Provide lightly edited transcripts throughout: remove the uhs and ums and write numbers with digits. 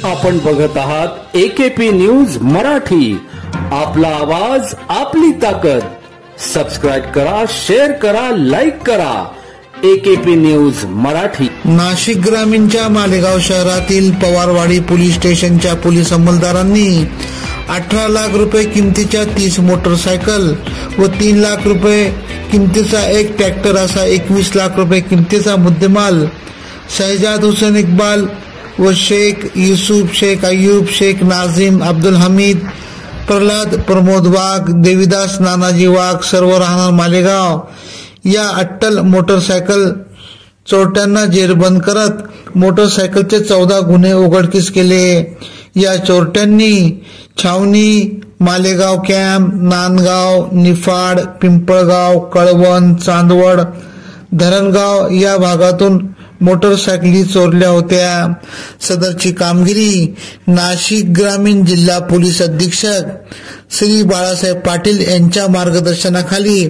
आपण बघत आहात AKP न्यूज मराठी। आपला आवाज आपली ताकद। सबस्क्राइब करा, शेअर करा, लाईक करा। AKP news Marathi. नाशिक ग्रामीणच्या मालेगाव शहरातील पवारवाडी पोलीस स्टेशनच्या पोलीस अंमलदारांनी 18 लाख रुपये किमतीच्या 30 मोटरसायकल व 3 लाख रुपये किमतीचा एक ट्रॅक्टर असा 21 लाख रुपये किमतीचा मुद्देमाल शहजाद हुसेन इकबाल व शेख युसुफ, शेख अयूब, शेख नाजिम अब्दुल हमीद, प्रल्हाद प्रमोद वाघ, देवीदास नानाजी वाघ सर्व राहणार मालेगाव या अट्टल मोटरसायकल चोरट्यांना जेरबंद करत मोटरसायकलचे 14 गुन्हे उघडकीस केले। या चोरट्यांनी छावणी, मालेगाव कॅम्प, नांदगाव, निफाड, पिंपळगाव, कळवण, चांदवड, धरणगाव या भागातून मोटरसायकली चोरल्या होत्या। सदरची कामगिरी नाशिक ग्रामीण जिल्हा पोलीस अधीक्षक श्री बाळासाहेब पाटील यांच्या मार्गदर्शनाखाली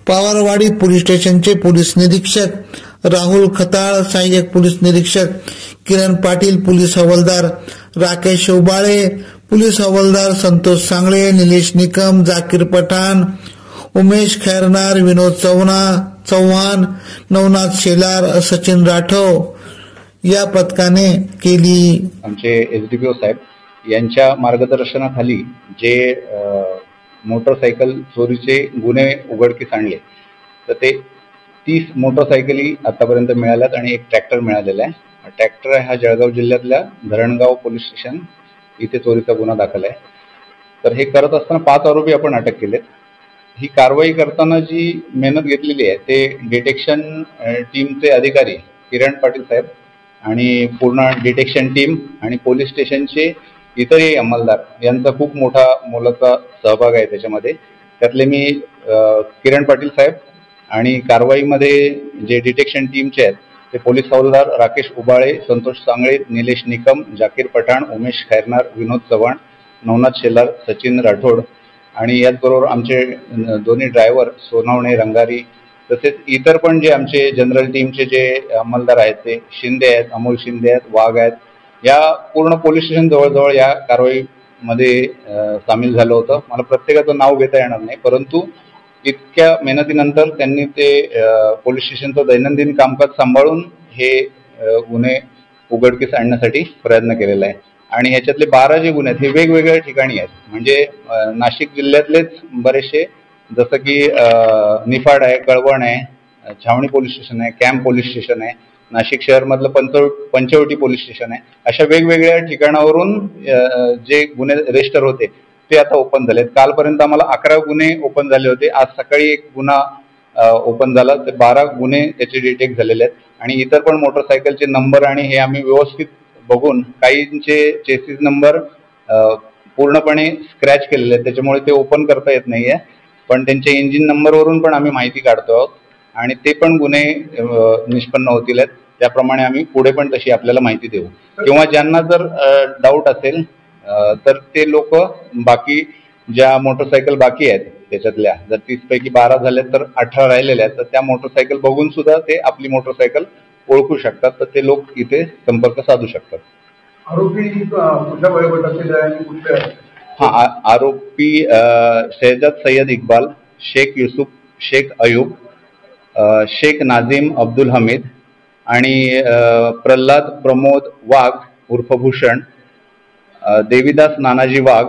पवारवाडी पोलीस स्टेशनचे पोलीस निरीक्षक राहुल खताळ, सहाय्यक पोलीस निरीक्षक किरण पाटील, पोलीस हवालदार राकेश उबाळे, पोलीस हवालदार संतोष सांगळे, निलेश निकम, जाकीर पठाण, उमेश खैरनार, विनोद चव्हाण, नवनाथ शेलार, सचिन राठव या पथकाने केली। आमचे एसडीपीओ साहेब यांच्या मार्गदर्शनाखाली जे मोटरसायकल चोरीचे गुन्हे उघडकीस आणले तर ते 30 मोटरसायकली आतापर्यंत मिळाल्यात आणि एक ट्रॅक्टर मिळालेला आहे। ट्रॅक्टर हा जळगाव जिल्ह्यातल्या धरणगाव पोलीस स्टेशन इथे चोरीचा गुन्हा दाखल आहे। तर हे करत असताना 5 आरोपी आपण अटक केलेत। ही कारवाई करताना जी मेहनत घेतलेली आहे ते डिटेक्शन टीमचे अधिकारी किरण पाटील साहेब आणि पूर्ण डिटेक्शन टीम आणि पोलीस स्टेशनचे इतरही अंमलदार यांचा खूप मोठा मोलाचा सहभाग आहे त्याच्यामध्ये। त्यातले मी किरण पाटील साहेब आणि कारवाईमध्ये जे डिटेक्शन टीमचे आहेत ते पोलीस हवालदार राकेश उबाळे, संतोष सांगळे, निलेश निकम, जाकीर पठाण, उमेश खैरनार, विनोद चव्हाण, नवनाथ शेलार, सचिन राठोड आणि याचबरोबर आमचे दोन्ही ड्रायव्हर सोनावणे, रंगारी तसेच इतर पण जे आमचे जनरल टीमचे जे अंमलदार आहेत ते शिंदे आहेत, अमोल शिंदे आहेत, वाघ आहेत, या पूर्ण पोलीस स्टेशन जवळजवळ या कारवाईमध्ये सामील झालं होतं। मला प्रत्येकाचं नाव घेता येणार नाही, परंतु इतक्या मेहनतीनंतर त्यांनी ते पोलीस स्टेशनचं दैनंदिन कामकाज सांभाळून हे गुन्हे उघडकीस आणण्यासाठी प्रयत्न केलेला आहे। आणि ह्याच्यातले 12 जे गुन्हे आहेत हे वेगवेगळ्या ठिकाणी आहेत, म्हणजे नाशिक जिल्ह्यातलेच बरेचसे, जसं की निफाड आहे, कळवण आहे, छावणी पोलीस स्टेशन आहे, कॅम्प पोलीस स्टेशन आहे, नाशिक शहरमधलं पंचवटी पोलीस स्टेशन आहे। अशा वेगवेगळ्या ठिकाणावरून जे गुन्हे रजिस्टर होते ते आता ओपन झालेत। कालपर्यंत आम्हाला 11 गुन्हे ओपन झाले होते, आज सकाळी एक गुन्हा ओपन झाला, तर 12 गुन्हे त्याचे डिटेक्ट झालेले आहेत। आणि इतर पण मोटरसायकलचे नंबर आणि हे आम्ही व्यवस्थित बघून काहींचे चेसिस नंबर पूर्णपणे स्क्रॅच केलेले आहेत, त्याच्यामुळे ते ओपन करता येत नाहीये, पण त्यांच्या इंजिन नंबरवरून पण आम्ही माहिती काढतो आहोत आणि ते पण गुन्हे निष्पन्न होतील आहेत। त्याप्रमाणे आम्ही पुढे पण तशी आपल्याला माहिती देऊ, किंवा ज्यांना जर डाऊट असेल तर ते लोक बाकी ज्या मोटरसायकल बाकी आहेत त्याच्यातल्या जर 30 पैकी 12 झाले तर 18 राहिलेल्या आहेत, तर त्या मोटरसायकल बघून सुद्धा ते आपली मोटरसायकल ओळखू शकतात, तर ते लोक इथे संपर्क साधू शकतात। आरोपी कुठल्या वयोगटातील आणि कुठल्या? हा, आरोपी शहजाद सय्यद इकबाल, शेख युसुफ, शेख अयूब, शेख नाजिम अब्दुल हमीद आणि प्रल्हाद प्रमोद वाघ उर्फ भूषण, देवीदास नानाजी वाघ,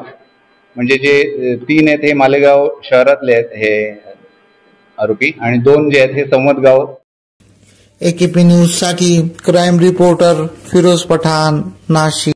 म्हणजे जे 3 आहेत हे मालेगाव शहरातले आहेत हे आरोपी, आणि 2 जे आहेत हे संवतगाव। AKP न्यूज साठी क्राईम रिपोर्टर फिरोज पठाण, नाशिक।